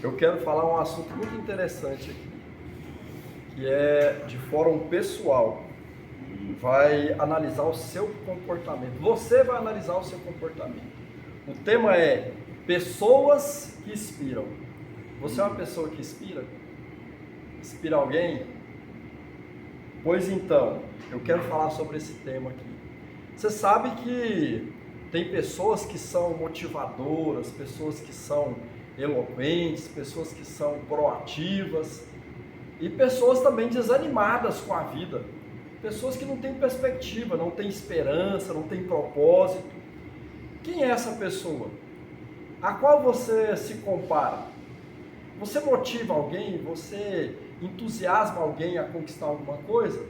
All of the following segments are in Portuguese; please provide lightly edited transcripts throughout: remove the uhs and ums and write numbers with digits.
Eu quero falar um assunto muito interessante aqui, que é de fórum pessoal. Vai analisar o seu comportamento. Você vai analisar o seu comportamento. O tema é pessoas que inspiram. Você é uma pessoa que inspira? Inspira alguém? Pois então, eu quero falar sobre esse tema aqui. Você sabe que tem pessoas que são motivadoras, pessoas que são eloquentes, pessoas que são proativas e pessoas também desanimadas com a vida, pessoas que não têm perspectiva, não têm esperança, não têm propósito. Quem é essa pessoa? A qual você se compara? Você motiva alguém? Você entusiasma alguém a conquistar alguma coisa?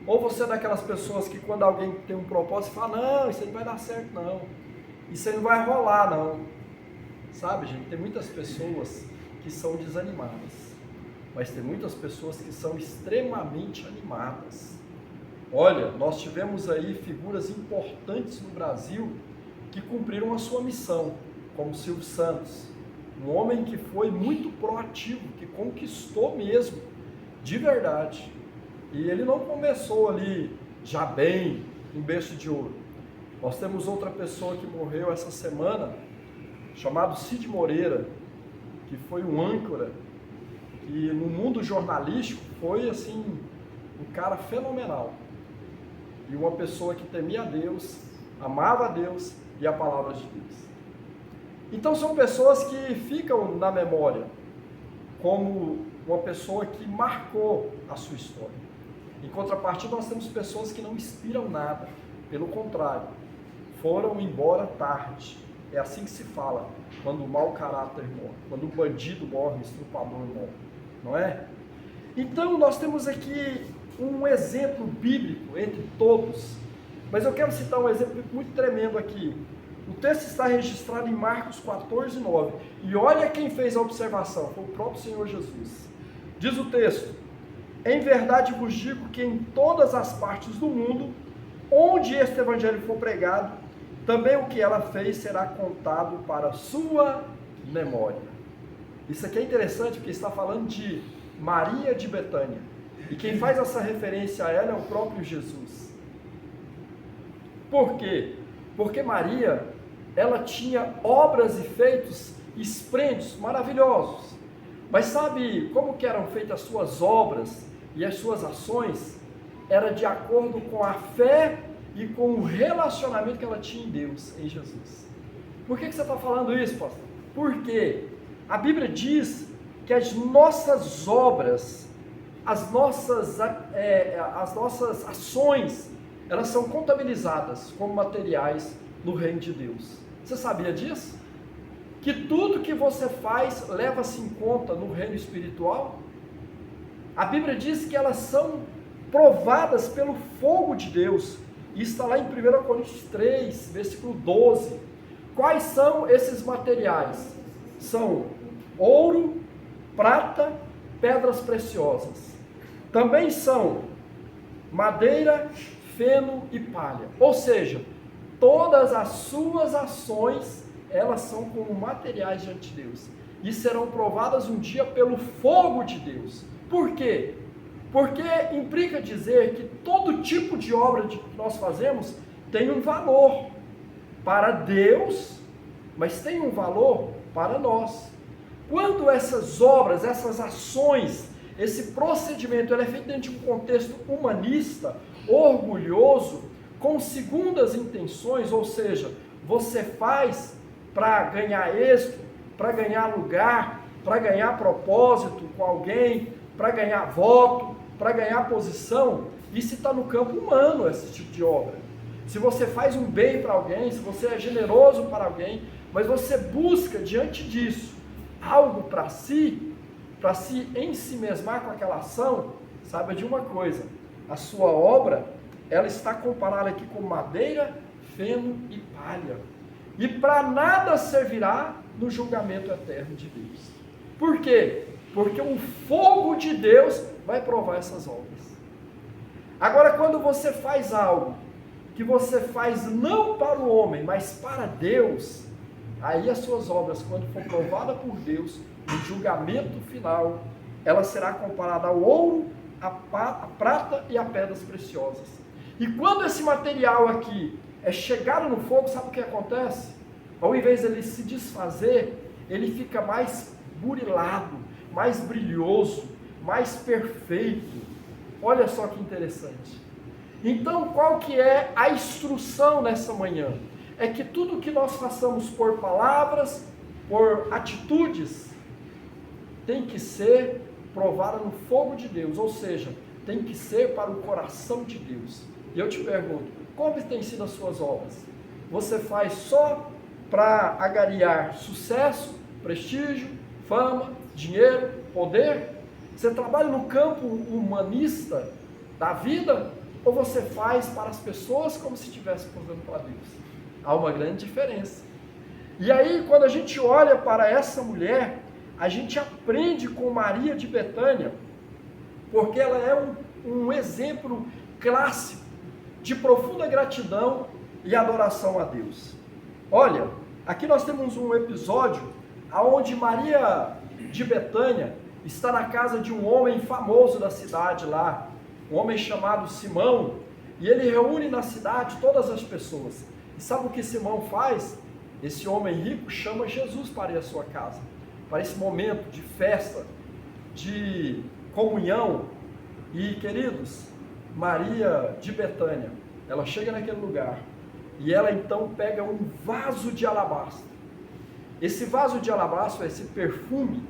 Ou você é daquelas pessoas que quando alguém tem um propósito fala, não, isso aí não vai dar certo não, isso aí não vai rolar não. Sabe, gente, tem muitas pessoas que são desanimadas, mas tem muitas pessoas que são extremamente animadas. Olha, nós tivemos aí figuras importantes no Brasil que cumpriram a sua missão, como Silvio Santos, um homem que foi muito proativo, que conquistou mesmo, de verdade. E ele não começou ali já bem, em berço de ouro. Nós temos outra pessoa que morreu essa semana, chamado Cid Moreira, que foi um âncora, que no mundo jornalístico foi assim, um cara fenomenal. E uma pessoa que temia a Deus, amava a Deus e a palavra de Deus. Então são pessoas que ficam na memória como uma pessoa que marcou a sua história. Em contrapartida, nós temos pessoas que não inspiram nada, pelo contrário, foram embora tarde. É assim que se fala, quando o mau caráter morre, quando o bandido morre, o estuprador morre, não é? Então, nós temos aqui um exemplo bíblico entre todos, mas eu quero citar um exemplo muito tremendo aqui. O texto está registrado em Marcos 14:9, e olha quem fez a observação, foi o próprio Senhor Jesus. Diz o texto, em verdade vos digo que em todas as partes do mundo, onde este evangelho for pregado, também o que ela fez será contado para a sua memória. Isso aqui é interessante porque está falando de Maria de Betânia. E quem faz essa referência a ela é o próprio Jesus. Por quê? Porque Maria, ela tinha obras e feitos esplêndidos, maravilhosos. Mas sabe como que eram feitas as suas obras e as suas ações? Era de acordo com a fé e com o relacionamento que ela tinha em Deus, em Jesus. Por que você está falando isso, pastor? Porque a Bíblia diz que as nossas obras, as nossas ações, elas são contabilizadas como materiais no reino de Deus. Você sabia disso? Que tudo que você faz leva-se em conta no reino espiritual? A Bíblia diz que elas são provadas pelo fogo de Deus. Isso está lá em 1 Coríntios 3, versículo 12. Quais são esses materiais? São ouro, prata, pedras preciosas. Também são madeira, feno e palha. Ou seja, todas as suas ações, elas são como materiais diante de Deus. E serão provadas um dia pelo fogo de Deus. Por quê? Porque implica dizer que todo tipo de obra que nós fazemos tem um valor para Deus, mas tem um valor para nós. Quando essas obras, essas ações, esse procedimento, ele é feito dentro de um contexto humanista, orgulhoso, com segundas intenções, ou seja, você faz para ganhar êxito, para ganhar lugar, para ganhar propósito com alguém, para ganhar voto, para ganhar posição, isso está no campo humano, esse tipo de obra. Se você faz um bem para alguém, se você é generoso para alguém, mas você busca diante disso algo para se ensimesmar com aquela ação, saiba de uma coisa, a sua obra, ela está comparada aqui com madeira, feno e palha. E para nada servirá no julgamento eterno de Deus. Por quê? Porque o fogo de Deus vai provar essas obras. Agora, quando você faz algo que você faz não para o homem, mas para Deus, aí as suas obras, quando for provadas por Deus, no julgamento final, ela será comparada ao ouro, à prata e a pedras preciosas. E quando esse material aqui é chegado no fogo, sabe o que acontece? Ao invés de ele se desfazer, ele fica mais burilado, mais brilhoso, mais perfeito. Olha só que interessante. Então, qual que é a instrução nessa manhã? É que tudo que nós façamos por palavras, por atitudes, tem que ser provada no fogo de Deus, ou seja, tem que ser para o coração de Deus. E eu te pergunto, como têm sido as suas obras? Você faz só para agariar sucesso, prestígio, fama, dinheiro, poder? Você trabalha no campo humanista da vida? Ou você faz para as pessoas como se estivesse fazendo para Deus? Há uma grande diferença. E aí, quando a gente olha para essa mulher, a gente aprende com Maria de Betânia, porque ela é um exemplo clássico de profunda gratidão e adoração a Deus. Olha, aqui nós temos um episódio onde Maria de Betânia está na casa de um homem famoso da cidade lá, um homem chamado Simão, e ele reúne na cidade todas as pessoas. E sabe o que Simão faz? Esse homem rico chama Jesus para ir à sua casa, para esse momento de festa, de comunhão. E queridos, Maria de Betânia, ela chega naquele lugar e ela então pega um vaso de alabastro. Esse vaso de alabastro, esse perfume,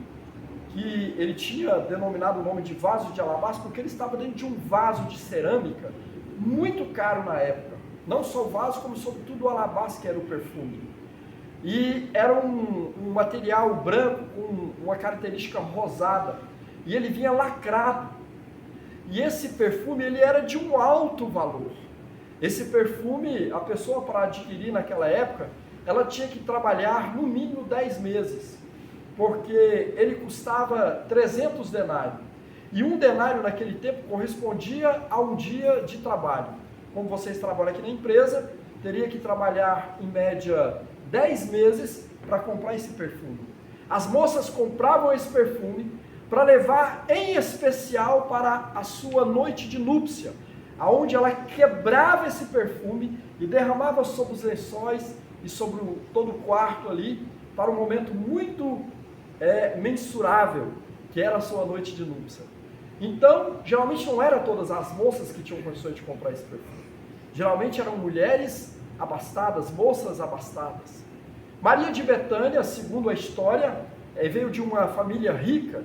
que ele tinha denominado o nome de vaso de alabastro, porque ele estava dentro de um vaso de cerâmica, muito caro na época. Não só o vaso, como sobretudo o alabastro, que era o perfume. E era um material branco com uma característica rosada. E ele vinha lacrado. E esse perfume, ele era de um alto valor. Esse perfume, a pessoa para adquirir naquela época, ela tinha que trabalhar no mínimo 10 meses. Porque ele custava 300 denários. E um denário naquele tempo correspondia a um dia de trabalho. Como vocês trabalham aqui na empresa, teria que trabalhar em média 10 meses para comprar esse perfume. As moças compravam esse perfume para levar em especial para a sua noite de núpcia, aonde ela quebrava esse perfume e derramava sobre os lençóis e sobre todo o quarto ali, para um momento muito mensurável, que era a sua noite de núpcia. Então, geralmente não eram todas as moças que tinham condições de comprar esse perfume. Geralmente eram mulheres abastadas, moças abastadas. Maria de Betânia, segundo a história, veio de uma família rica.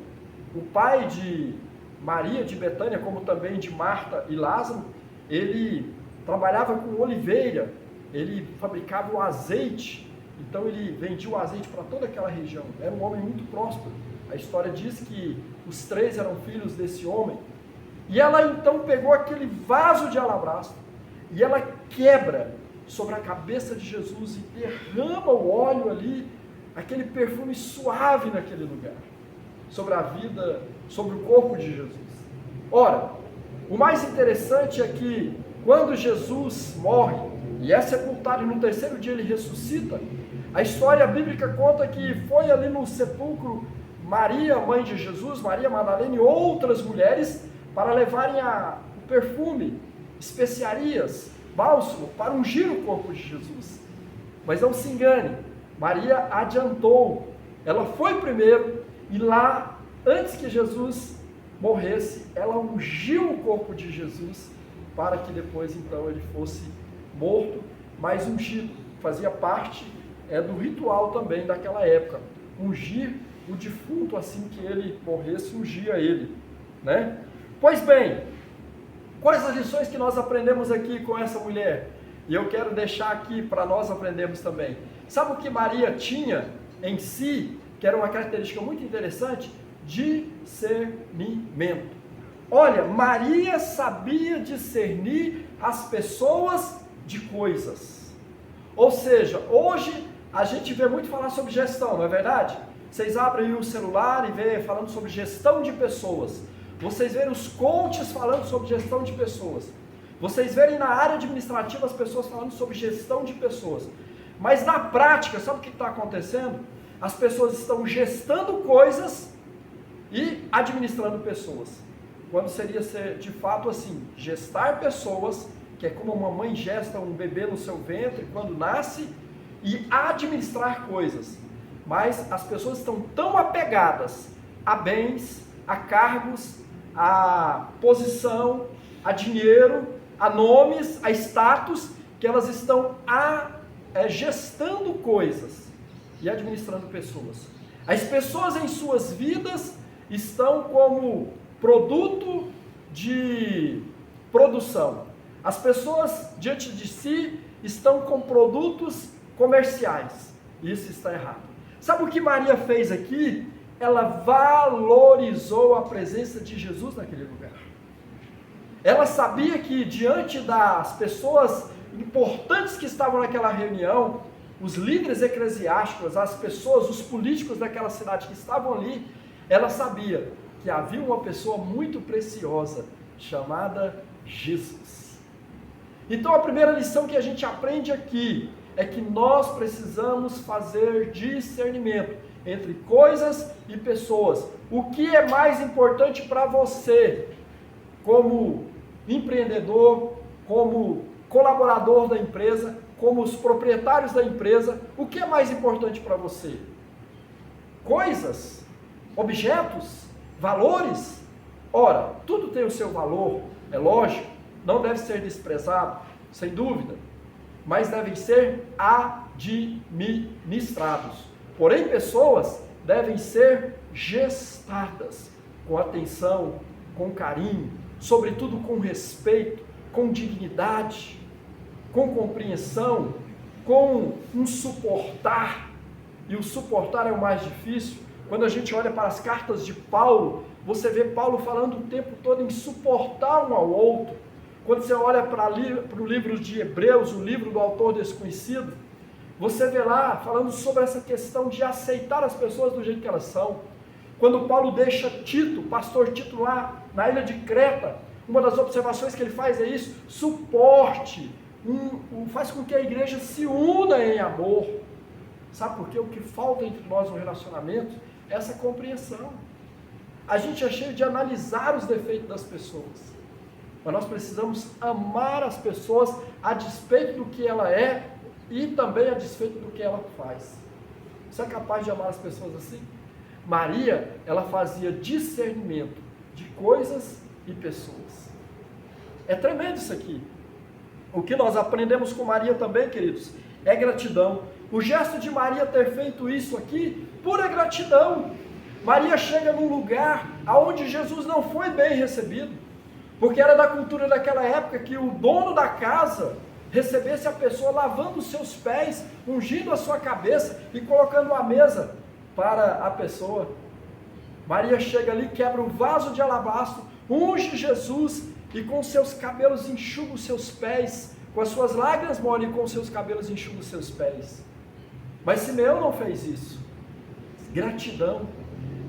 O pai de Maria de Betânia, como também de Marta e Lázaro, ele trabalhava com oliveira, ele fabricava o azeite, então ele vendia o azeite para toda aquela região. Era um homem muito próspero. A história diz que os 3 eram filhos desse homem. E ela então pegou aquele vaso de alabastro e ela quebra sobre a cabeça de Jesus e derrama o óleo ali, aquele perfume suave naquele lugar, sobre a vida, sobre o corpo de Jesus. Ora, o mais interessante é que quando Jesus morre e é sepultado e no 3º dia ele ressuscita, a história bíblica conta que foi ali no sepulcro Maria, mãe de Jesus, Maria Madalena e outras mulheres para levarem o perfume, especiarias, bálsamo, para ungir o corpo de Jesus. Mas não se engane, Maria adiantou, ela foi primeiro e lá, antes que Jesus morresse, ela ungiu o corpo de Jesus para que depois então ele fosse morto, mas ungido. Fazia parte do ritual também daquela época, ungir o defunto assim que ele morresse, ungia ele, né? Pois bem, quais as lições que nós aprendemos aqui com essa mulher? E eu quero deixar aqui para nós aprendermos também. Sabe o que Maria tinha em si, que era uma característica muito interessante? Discernimento. Olha, Maria sabia discernir as pessoas de coisas. Ou seja, hoje a gente vê muito falar sobre gestão, não é verdade? Vocês abrem o celular e vê falando sobre gestão de pessoas. Vocês verem os coaches falando sobre gestão de pessoas. Vocês verem na área administrativa as pessoas falando sobre gestão de pessoas. Mas na prática, sabe o que está acontecendo? as pessoas estão gestando coisas e administrando pessoas. Quando seria ser de fato assim, gestar pessoas, que é como uma mãe gesta um bebê no seu ventre quando nasce, e administrar coisas. Mas as pessoas estão tão apegadas a bens, a cargos, a posição, a dinheiro, a nomes, a status, que elas estão gestando coisas e administrando pessoas. As pessoas em suas vidas estão como produto de produção. As pessoas diante de si estão com produtos comerciais. Isso está errado. Sabe o que Maria fez aqui? Ela valorizou a presença de Jesus naquele lugar. Ela sabia que diante das pessoas importantes que estavam naquela reunião, os líderes eclesiásticos, as pessoas, os políticos daquela cidade que estavam ali, ela sabia que havia uma pessoa muito preciosa, chamada Jesus. Então a primeira lição que a gente aprende aqui é que nós precisamos fazer discernimento entre coisas e pessoas. O que é mais importante para você, como empreendedor, como colaborador da empresa, como os proprietários da empresa, o que é mais importante para você? Coisas? Objetos? Valores? Ora, tudo tem o seu valor, é lógico, não deve ser desprezado, sem dúvida, mas devem ser administrados. Porém, pessoas devem ser gestadas com atenção, com carinho, sobretudo com respeito, com dignidade, com compreensão, com um suportar. E o suportar é o mais difícil. Quando a gente olha para as cartas de Paulo, você vê Paulo falando o tempo todo em suportar um ao outro. Quando você olha para o livro de Hebreus, o livro do autor desconhecido, você vê lá falando sobre essa questão de aceitar as pessoas do jeito que elas são. Quando Paulo deixa Tito, pastor Tito lá na ilha de Creta, uma das observações que ele faz é isso: suporte, faz com que a igreja se una em amor. Sabe por quê? O que falta entre nós no relacionamento é essa compreensão. A gente é cheio de analisar os defeitos das pessoas, mas nós precisamos amar as pessoas a despeito do que ela é e também a despeito do que ela faz. Você é capaz de amar as pessoas assim? Maria, ela fazia discernimento de coisas e pessoas. É tremendo isso aqui. O que nós aprendemos com Maria também, queridos, é gratidão. O gesto de Maria ter feito isso aqui, pura gratidão. Maria chega num lugar onde Jesus não foi bem recebido, porque era da cultura daquela época que o dono da casa recebesse a pessoa lavando os seus pés, ungindo a sua cabeça e colocando a mesa para a pessoa. Maria chega ali, quebra um vaso de alabastro, unge Jesus e com seus cabelos enxuga os seus pés, com as suas lágrimas molha e com seus cabelos enxuga os seus pés. Mas Simeão não fez isso. Gratidão.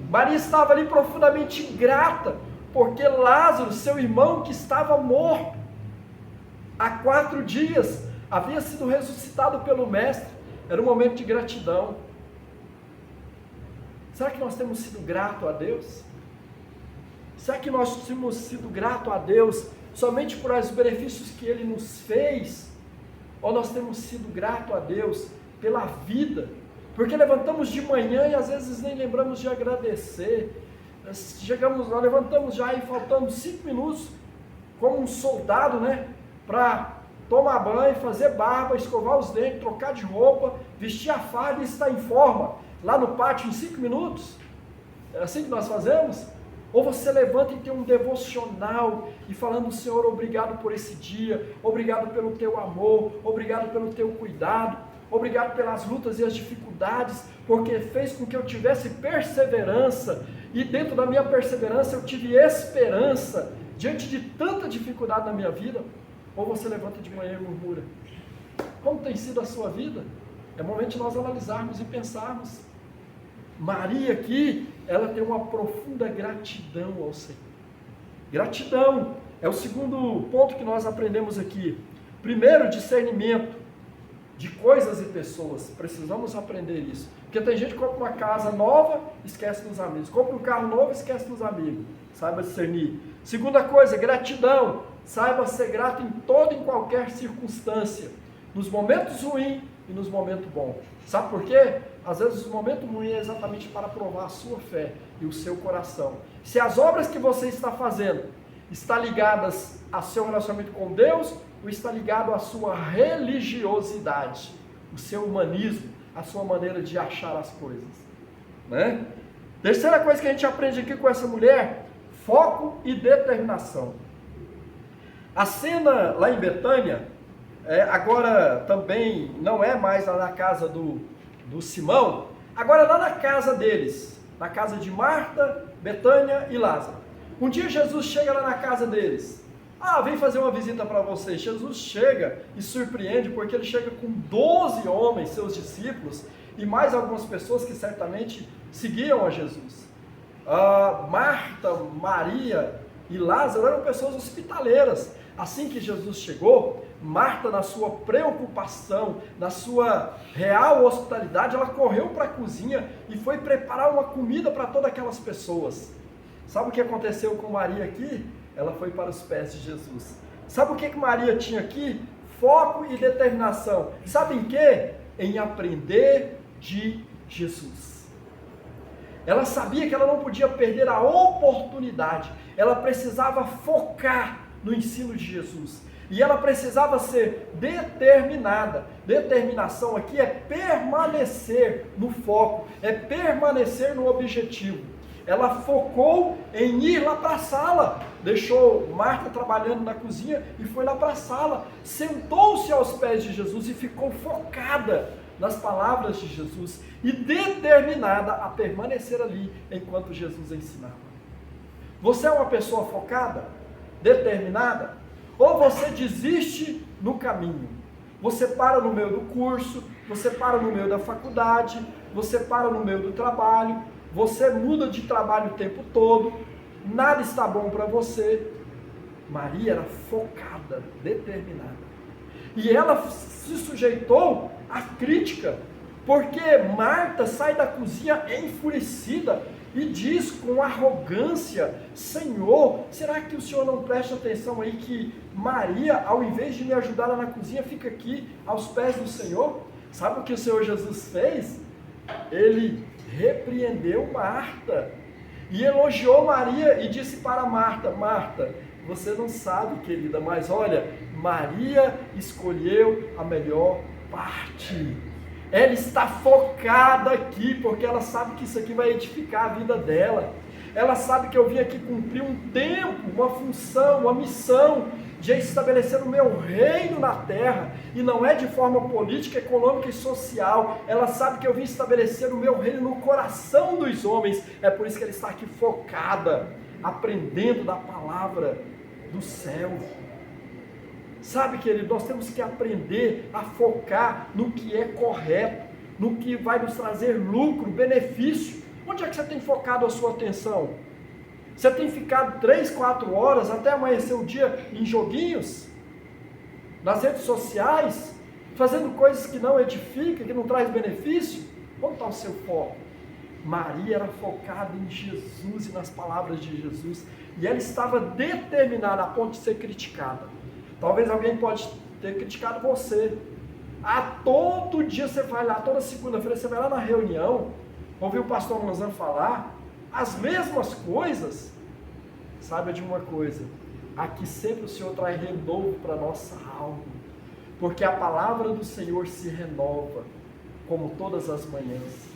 Maria estava ali profundamente grata, porque Lázaro, seu irmão que estava morto há 4 dias, havia sido ressuscitado pelo Mestre. Era um momento de gratidão. Será que nós temos sido gratos a Deus? Será que nós temos sido gratos a Deus somente por os benefícios que Ele nos fez? Ou nós temos sido gratos a Deus pela vida? Porque levantamos de manhã e às vezes nem lembramos de agradecer. Nós levantamos já e faltando 5 minutos, como um soldado, né? Para tomar banho, fazer barba, escovar os dentes, trocar de roupa, vestir a farda e estar em forma, lá no pátio em 5 minutos. É assim que nós fazemos? Ou você levanta e tem um devocional e falando: Senhor, obrigado por esse dia, obrigado pelo teu amor, obrigado pelo teu cuidado, obrigado pelas lutas e as dificuldades, porque fez com que eu tivesse perseverança, e dentro da minha perseverança eu tive esperança, diante de tanta dificuldade na minha vida. Ou você levanta de manhã e murmura? Como tem sido a sua vida? É momento de nós analisarmos e pensarmos. Maria aqui, ela tem uma profunda gratidão ao Senhor. Gratidão é o segundo ponto que nós aprendemos aqui. Primeiro, discernimento. de coisas e pessoas. Precisamos aprender isso. Porque tem gente que compra uma casa nova, esquece dos amigos. Compra um carro novo, esquece dos amigos. Saiba discernir. Segunda coisa, gratidão. Saiba ser grato em toda e em qualquer circunstância. Nos momentos ruins e nos momentos bons. Sabe por quê? Às vezes os momentos ruins é exatamente para provar a sua fé e o seu coração. Se as obras que você está fazendo estão ligadas ao seu relacionamento com Deus, ou está ligado à sua religiosidade, o seu humanismo, a sua maneira de achar as coisas, né? Terceira coisa que a gente aprende aqui com essa mulher, foco e determinação. A cena lá em Betânia, agora também não é mais lá na casa do Simão, agora lá na casa deles, na casa de Marta, Betânia e Lázaro. Um dia Jesus chega lá na casa deles. Vem fazer uma visita para vocês. Jesus chega e surpreende, porque ele chega com 12 homens, seus discípulos, e mais algumas pessoas que certamente seguiam a Jesus. Marta, Maria e Lázaro eram pessoas hospitaleiras. Assim que Jesus chegou, Marta, na sua preocupação, na sua real hospitalidade, ela correu para a cozinha e foi preparar uma comida para todas aquelas pessoas. Sabe o que aconteceu com Maria aqui? Ela foi para os pés de Jesus. Sabe o que Maria tinha aqui? Foco e determinação. Sabe em quê? Em aprender de Jesus. Ela sabia que ela não podia perder a oportunidade. Ela precisava focar no ensino de Jesus. E ela precisava ser determinada. Determinação aqui é permanecer no foco, é permanecer no objetivo. Ela focou em ir lá para a sala, deixou Marta trabalhando na cozinha e foi lá para a sala, sentou-se aos pés de Jesus e ficou focada nas palavras de Jesus e determinada a permanecer ali enquanto Jesus ensinava. Você é uma pessoa focada, determinada, ou você desiste no caminho? Você para no meio do curso, você para no meio da faculdade, você para no meio do trabalho, você muda de trabalho o tempo todo, nada está bom para você. Maria era focada, determinada. E ela se sujeitou à crítica, porque Marta sai da cozinha enfurecida e diz com arrogância: Senhor, será que o Senhor não presta atenção aí que Maria, ao invés de me ajudar lá na cozinha, fica aqui aos pés do Senhor? Sabe o que o Senhor Jesus fez? Ele repreendeu Marta e elogiou Maria e disse para Marta: Marta, você não sabe, querida, mas olha, Maria escolheu a melhor parte. Ela está focada aqui, porque ela sabe que isso aqui vai edificar a vida dela. Ela sabe que eu vim aqui cumprir um tempo, uma função, uma missão de estabelecer o meu reino na terra, e não é de forma política, econômica e social. Ela sabe que eu vim estabelecer o meu reino no coração dos homens. É por isso que ela está aqui focada, aprendendo da palavra do céu. Sabe, querido, nós temos que aprender a focar no que é correto, no que vai nos trazer lucro, benefício. Onde é que você tem focado a sua atenção? Você tem ficado 3, 4 horas até amanhecer o dia em joguinhos? Nas redes sociais? Fazendo coisas que não edificam, que não traz benefício? Onde está o seu foco? Maria era focada em Jesus e nas palavras de Jesus. E ela estava determinada a ponto de ser criticada. Talvez alguém pode ter criticado você. Todo dia você vai lá, toda segunda-feira você vai lá na reunião, ouvir o pastor Manzano falar as mesmas coisas. Saiba de uma coisa: aqui sempre o Senhor traz renovo para a nossa alma, porque a palavra do Senhor se renova, como todas as manhãs.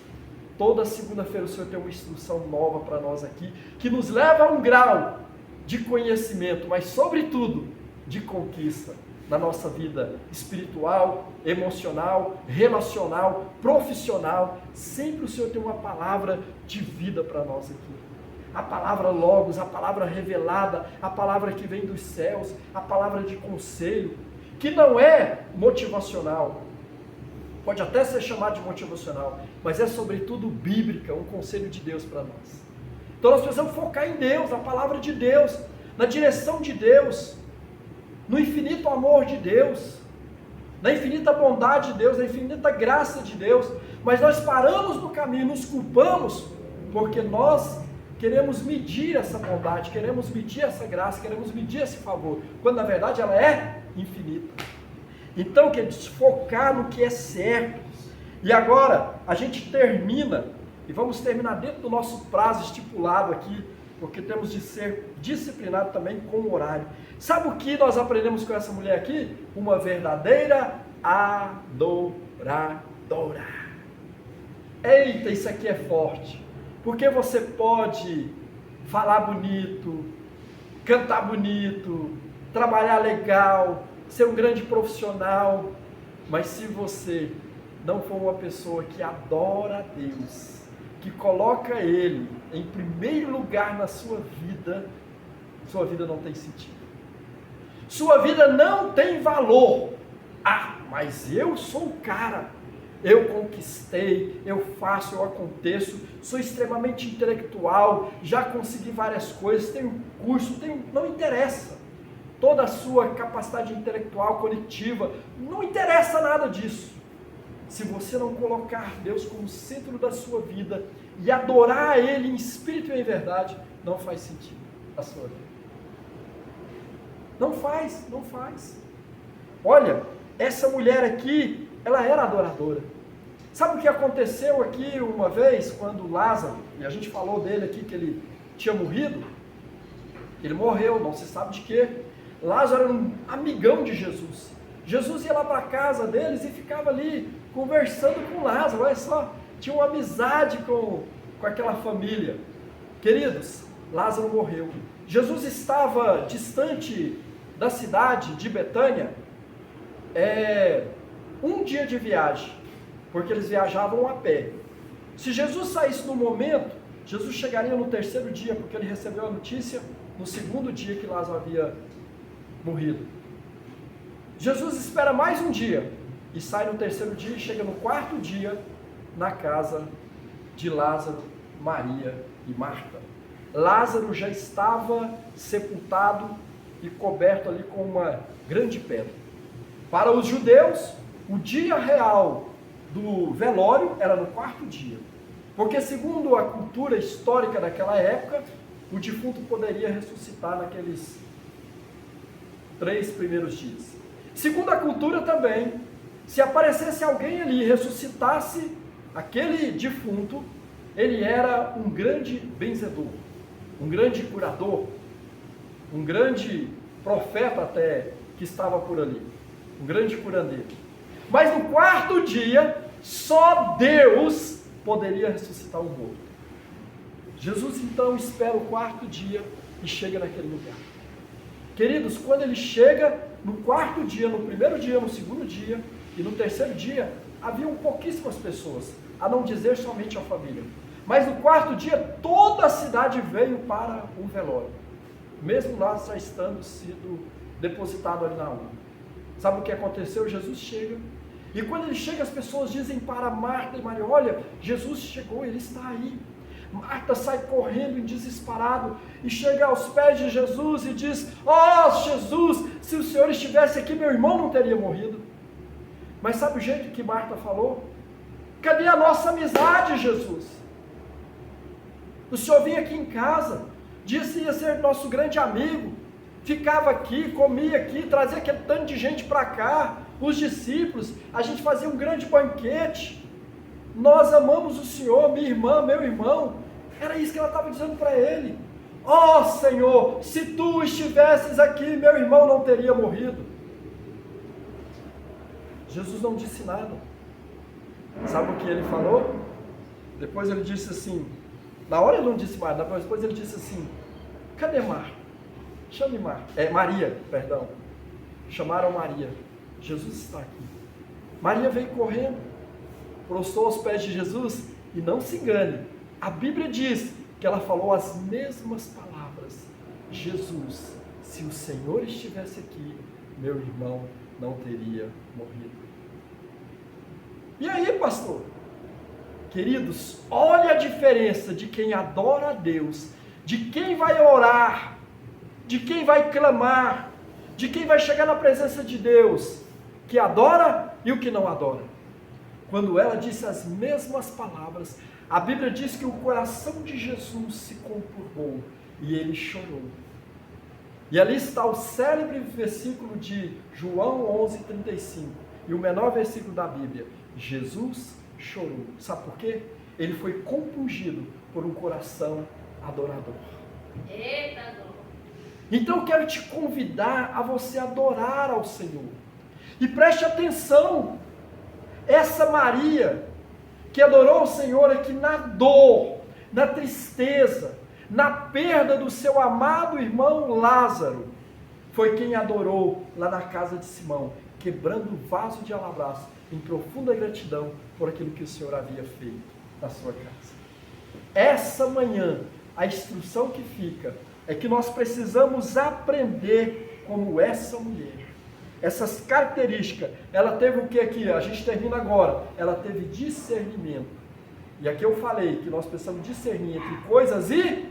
Toda segunda-feira o Senhor tem uma instrução nova para nós aqui, que nos leva a um grau de conhecimento, mas sobretudo de conquista na nossa vida espiritual, emocional, relacional, profissional. Sempre o Senhor tem uma palavra de vida para nós aqui. A palavra Logos, a palavra revelada, a palavra que vem dos céus, a palavra de conselho, que não é motivacional. Pode até ser chamado de motivacional, mas é sobretudo bíblica, um conselho de Deus para nós. Então nós precisamos focar em Deus, na palavra de Deus, na direção de Deus, no infinito amor de Deus. na infinita bondade de Deus, na infinita graça de Deus, mas nós paramos no caminho, nos culpamos, porque nós queremos medir essa bondade, queremos medir essa graça, queremos medir esse favor, quando na verdade ela é infinita. Então, queridos, focar no que é certo. E agora, a gente termina, e vamos terminar dentro do nosso prazo estipulado aqui, porque temos de ser disciplinados também com o horário. Sabe o que nós aprendemos com essa mulher aqui? Uma verdadeira adoradora. Eita, isso aqui é forte. Porque você pode falar bonito, cantar bonito, trabalhar legal, ser um grande profissional, mas se você não for uma pessoa que adora a Deus, que coloca Ele em primeiro lugar na sua vida não tem sentido. Sua vida não tem valor. Ah, mas eu sou o cara, eu conquistei, eu faço, eu aconteço, sou extremamente intelectual, já consegui várias coisas, tenho curso, não interessa. Toda a sua capacidade intelectual, cognitiva, não interessa nada disso. Se você não colocar Deus como centro da sua vida e adorar a Ele em espírito e em verdade, não faz sentido a sua vida. Não faz. Olha, essa mulher aqui, ela era adoradora. Sabe o que aconteceu aqui uma vez, quando Lázaro, e a gente falou dele aqui, que ele tinha morrido? Ele morreu, não se sabe de quê. Lázaro era um amigão de Jesus. Jesus ia lá para a casa deles e ficava ali conversando com Lázaro. Olha só, tinha uma amizade com aquela família. Queridos, Lázaro morreu. Jesus estava distante da cidade de Betânia, um dia de viagem, porque eles viajavam a pé. Se Jesus saísse no momento, Jesus chegaria no terceiro dia, porque ele recebeu a notícia no segundo dia que Lázaro havia morrido. Jesus espera mais um dia e sai no terceiro dia e chega no quarto dia na casa de Lázaro, Maria e Marta. Lázaro já estava sepultado e coberto ali com uma grande pedra. Para os judeus, o dia real do velório era no quarto dia, porque segundo a cultura histórica daquela época, o defunto poderia ressuscitar naqueles 3 primeiros dias. Segundo a cultura também, se aparecesse alguém ali e ressuscitasse aquele defunto, ele era um grande benzedor, um grande curador, um grande profeta até que estava por ali, um grande curandeiro. Mas no quarto dia, só Deus poderia ressuscitar um morto. Jesus então espera o quarto dia e chega naquele lugar. Queridos, quando ele chega no quarto dia, no primeiro dia, no segundo dia e no terceiro dia, haviam pouquíssimas pessoas, a não dizer somente a família. Mas no quarto dia, toda a cidade veio para o velório, mesmo Lázaro já estando sido depositado ali na urna. Sabe o que aconteceu? Jesus chega, e quando ele chega, as pessoas dizem para Marta e Maria: olha, Jesus chegou, ele está aí. Marta sai correndo em desesperado e chega aos pés de Jesus e diz: ó Jesus, se o Senhor estivesse aqui, meu irmão não teria morrido. Mas sabe o jeito que Marta falou? Cadê a nossa amizade, Jesus? O Senhor vinha aqui em casa, disse que ia ser nosso grande amigo, ficava aqui, comia aqui, trazia aquele tanto de gente para cá, os discípulos, a gente fazia um grande banquete, nós amamos o Senhor, minha irmã, meu irmão. Era isso que ela estava dizendo para ele. Ó Senhor, se tu estivesses aqui, meu irmão não teria morrido. Jesus não disse nada. Sabe o que ele falou? Depois ele disse assim, na hora ele não disse mais, depois ele disse assim: cadê Marta? Chame Maria, perdão. Chamaram Maria. Jesus está aqui. Maria veio correndo, prostrou aos pés de Jesus, e não se engane, a Bíblia diz que ela falou as mesmas palavras: Jesus, se o Senhor estivesse aqui, meu irmão não teria morrido. E aí, pastor? Queridos, olha a diferença de quem adora a Deus, de quem vai orar, de quem vai clamar, de quem vai chegar na presença de Deus. que adora e o que não adora. Quando ela disse as mesmas palavras, a Bíblia diz que o coração de Jesus se conturbou e ele chorou. E ali está o célebre versículo de João 11:35, e o menor versículo da Bíblia: Jesus chorou. Sabe por quê? Ele foi compungido por um coração adorador. Eita, então eu quero te convidar a você adorar ao Senhor. E preste atenção, essa Maria que adorou o Senhor aqui na dor, na tristeza, na perda do seu amado irmão Lázaro, foi quem adorou lá na casa de Simão, quebrando o vaso de alabastro, em profunda gratidão por aquilo que o Senhor havia feito na sua casa. Essa manhã, a instrução que fica é que nós precisamos aprender como essa mulher. Essas características, ela teve o que aqui? A gente termina agora. Ela teve discernimento. E aqui eu falei que nós precisamos discernir entre coisas e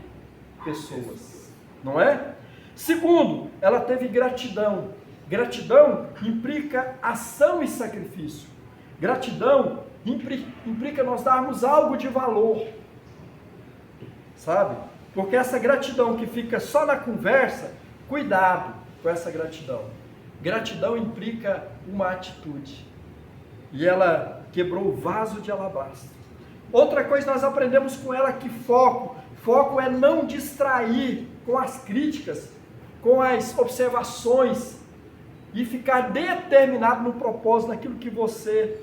pessoas. Não é? Segundo, ela teve gratidão. Gratidão implica ação e sacrifício. Gratidão implica nós darmos algo de valor. Sabe? Porque essa gratidão que fica só na conversa, cuidado com essa gratidão. Gratidão implica uma atitude. E ela quebrou o vaso de alabastro. Outra coisa nós aprendemos com ela que foco é não distrair com as críticas, com as observações e ficar determinado no propósito, naquilo que você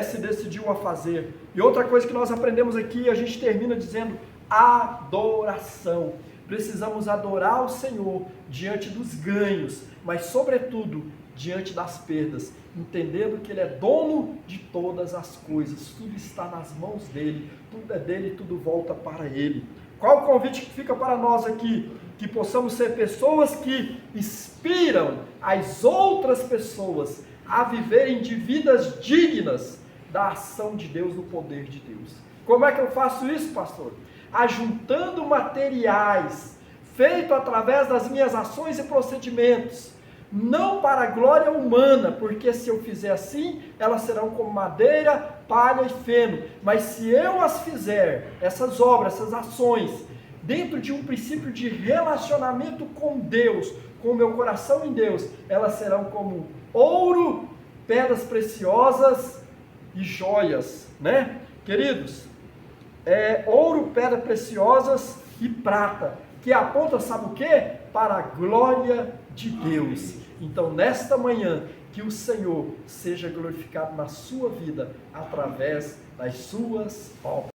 se decidiu a fazer. E outra coisa que nós aprendemos aqui, a gente termina dizendo adoração. Precisamos adorar o Senhor diante dos ganhos, mas sobretudo diante das perdas, entendendo que Ele é dono de todas as coisas, tudo está nas mãos dEle, tudo é dEle, tudo volta para Ele. Qual o convite que fica para nós aqui? Que possamos ser pessoas que inspiram as outras pessoas a viverem de vidas dignas da ação de Deus, do poder de Deus. Como é que eu faço isso, pastor? Ajuntando materiais, feito através das minhas ações e procedimentos, não para a glória humana, porque se eu fizer assim, elas serão como madeira, palha e feno, mas se eu as fizer, essas obras, essas ações, dentro de um princípio de relacionamento com Deus, com o meu coração em Deus, elas serão como ouro, pedras preciosas e joias, né? Queridos, ouro, pedras preciosas e prata, que aponta, sabe o quê? Para a glória de Deus. Então, nesta manhã, que o Senhor seja glorificado na sua vida, através das suas obras.